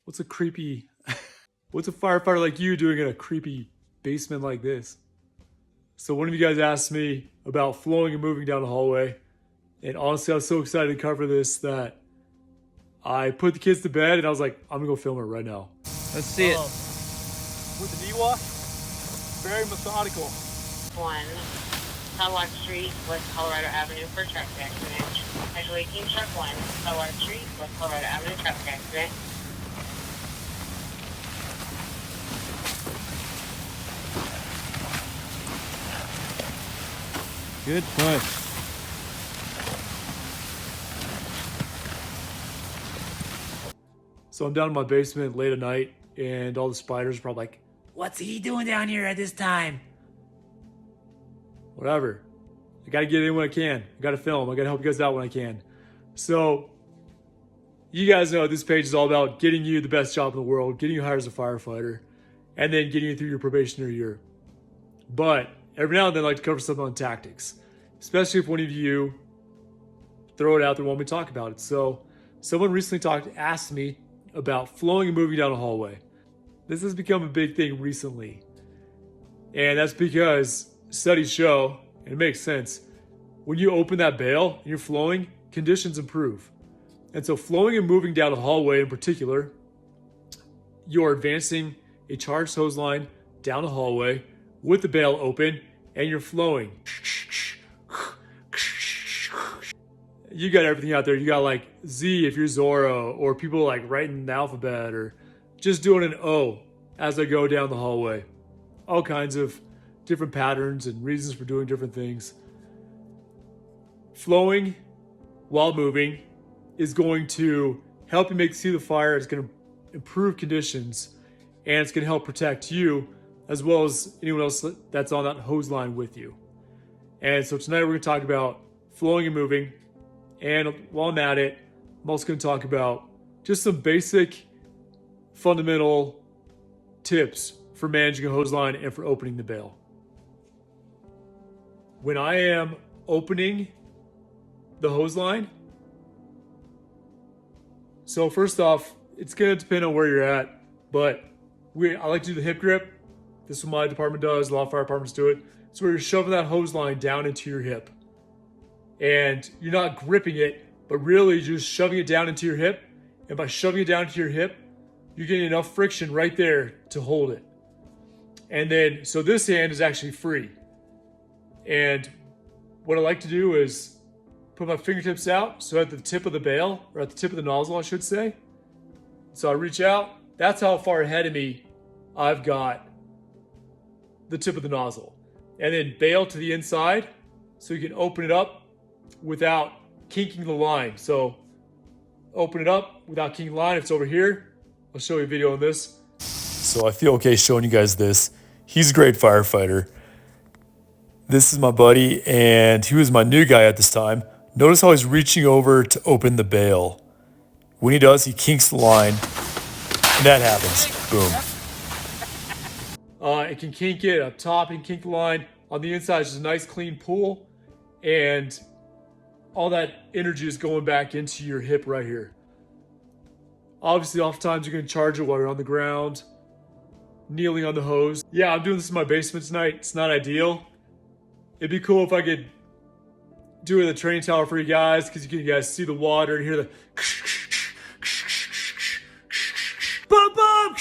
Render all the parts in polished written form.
What's a creepy, what's a firefighter like you doing in a creepy basement like this? So one of you guys asked me about flowing and moving down the hallway. And honestly, I was so excited to cover this that I put the kids to bed and I was like, I'm gonna go film it right now. Let's see it. With the knee wash, very methodical. 1 Southwark Street, West Colorado Avenue for traffic accident. Casualty Team Truck 1, Southwark Street, West Colorado Avenue traffic accident. Good push. So I'm down in my basement late at night and all the spiders are probably like, what's he doing down here at this time? Whatever. I gotta get in when I can. I gotta film. I gotta help you guys out when I can. So you guys know this page is all about getting you the best job in the world, getting you hired as a firefighter, and then getting you through your probationary year. But every now and then I like to cover something on tactics, especially if one of you throw it out there and want me to talk about it. So someone recently asked me about flowing and moving down a hallway. This has become a big thing recently. And that's because studies show, and it makes sense, when you open that bail and you're flowing, conditions improve. And so flowing and moving down a hallway in particular, you're advancing a charged hose line down a hallway with the bail open and you're flowing. You got everything out there. You got like Z if you're Zorro, or people like writing the alphabet, or just doing an O as they go down the hallway. All kinds of different patterns and reasons for doing different things. Flowing while moving is going to help you see the fire. It's going to improve conditions, and it's going to help protect you as well as anyone else that's on that hose line with you. And so tonight we're going to talk about flowing and moving. And while I'm at it, I'm also going to talk about just some basic fundamental tips for managing a hose line and for opening the bail. When I am opening the hose line, so first off, it's going to depend on where you're at, but I like to do the hip grip. This is what my department does. A lot of fire departments do it. It's where you're shoving that hose line down into your hip. And you're not gripping it, but really just shoving it down into your hip. And by shoving it down into your hip, you're getting enough friction right there to hold it. And then, so this hand is actually free. And what I like to do is put my fingertips out, so at the tip of the bail, or at the tip of the nozzle, I should say. So I reach out. That's how far ahead of me I've got the tip of the nozzle. And then bail to the inside, so you can open it up without kinking the line. So open it up without kinking the line. If it's over here, I'll show you a video on this. So I feel okay showing you guys this. He's a great firefighter. This is my buddy, and he was my new guy at this time. Notice how he's reaching over to open the bail. When he does, he kinks the line, and that happens. Boom. It can kink it up top and kink the line. On the inside, it's just a nice clean pool, and all that energy is going back into your hip right here. Obviously, oftentimes you're going to charge it while you're on the ground, kneeling on the hose. Yeah, I'm doing this in my basement tonight. It's not ideal. It'd be cool if I could do it in the training tower for you guys, because you can guys see the water and hear the boom, boom,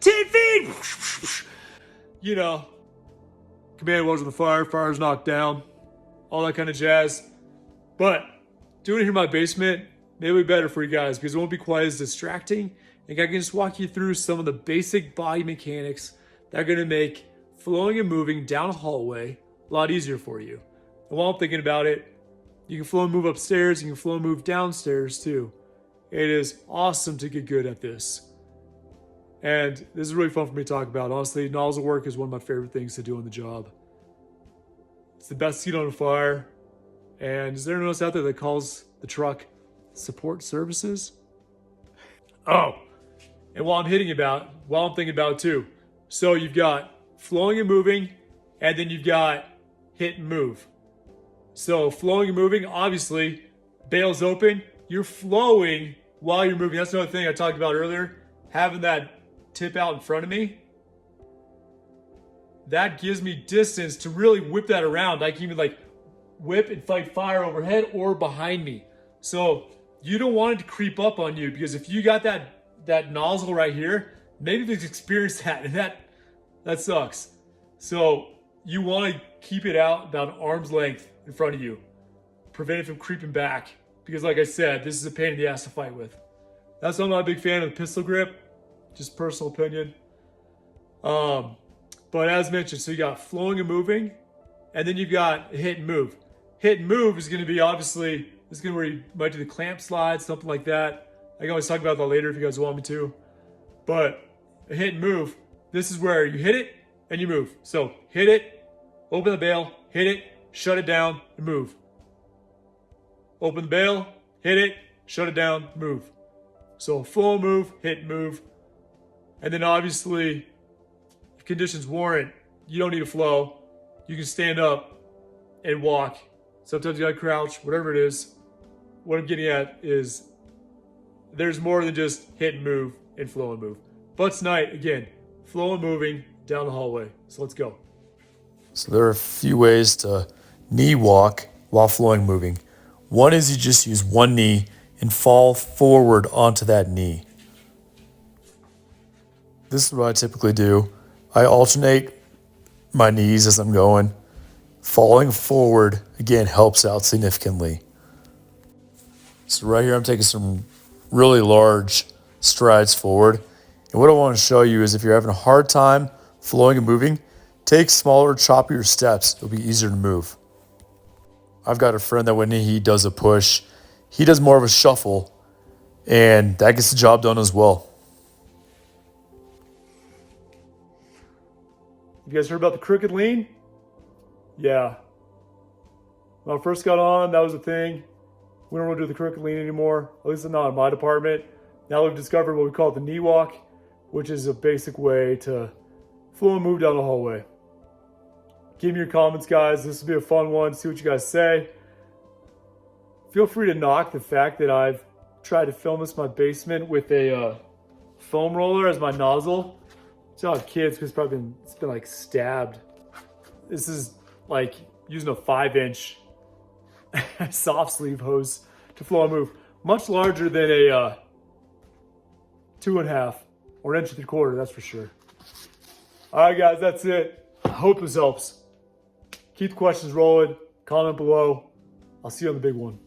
10 feet. You know, command was on the fire, fire's knocked down, all that kind of jazz. But doing it here in my basement, maybe better for you guys, because it won't be quite as distracting. And I can just walk you through some of the basic body mechanics that are going to make flowing and moving down a hallway a lot easier for you. And while I'm thinking about it, you can flow and move upstairs, you can flow and move downstairs too. It is awesome to get good at this. And this is really fun for me to talk about. Honestly, nozzle work is one of my favorite things to do on the job. It's the best seat on a fire. And is there anyone else out there that calls the truck support services? Oh, and while I'm thinking about it too. So you've got flowing and moving, and then you've got hit and move. So flowing and moving, obviously, bail's open, you're flowing while you're moving. That's another thing I talked about earlier. Having that tip out in front of me, that gives me distance to really whip that around. I can even like whip and fight fire overhead or behind me. So you don't want it to creep up on you, because if you got that nozzle right here, maybe they've experienced that, and that sucks. So you want to keep it out about arm's length in front of you, prevent it from creeping back, because like I said, this is a pain in the ass to fight with. That's why I'm not a big fan of the pistol grip, just personal opinion. But as mentioned, so you got flowing and moving, and then you've got hit and move. Hit and move is going to be obviously, this is going to where you might do the clamp slide, something like that. I can always talk about that later if you guys want me to. But a hit and move, this is where you hit it and you move. So hit it, open the bail, hit it, shut it down, and move. Open the bail, hit it, shut it down, move. So full move, hit, move. And then obviously, if conditions warrant, you don't need to flow. You can stand up and walk. Sometimes you gotta crouch, whatever it is. What I'm getting at is there's more than just hit and move and flow and move. But tonight, again, flow and moving down the hallway. So let's go. So there are a few ways to knee walk while flowing and moving. One is you just use one knee and fall forward onto that knee. This is what I typically do. I alternate my knees as I'm going. Falling forward, again, helps out significantly. So right here, I'm taking some really large strides forward. And what I want to show you is if you're having a hard time flowing and moving, take smaller, choppier steps. It'll be easier to move. I've got a friend that when he does a push, he does more of a shuffle, and that gets the job done as well. You guys heard about the crooked lean? Yeah. When I first got on, that was a thing. We don't really do the crooked lean anymore, at least not in my department. Now we've discovered what we call the knee walk, which is a basic way to flow and move down the hallway. Give me your comments, guys. This will be a fun one. See what you guys say. Feel free to knock the fact that I've tried to film this in my basement with a foam roller as my nozzle. Tell kids, because it's been like stabbed. This is like using a 5-inch soft sleeve hose to flow and move. Much larger than a 2.5 or 1.75 inches, that's for sure. All right, guys, that's it. I hope this helps. Keep the questions rolling. Comment below. I'll see you on the big one.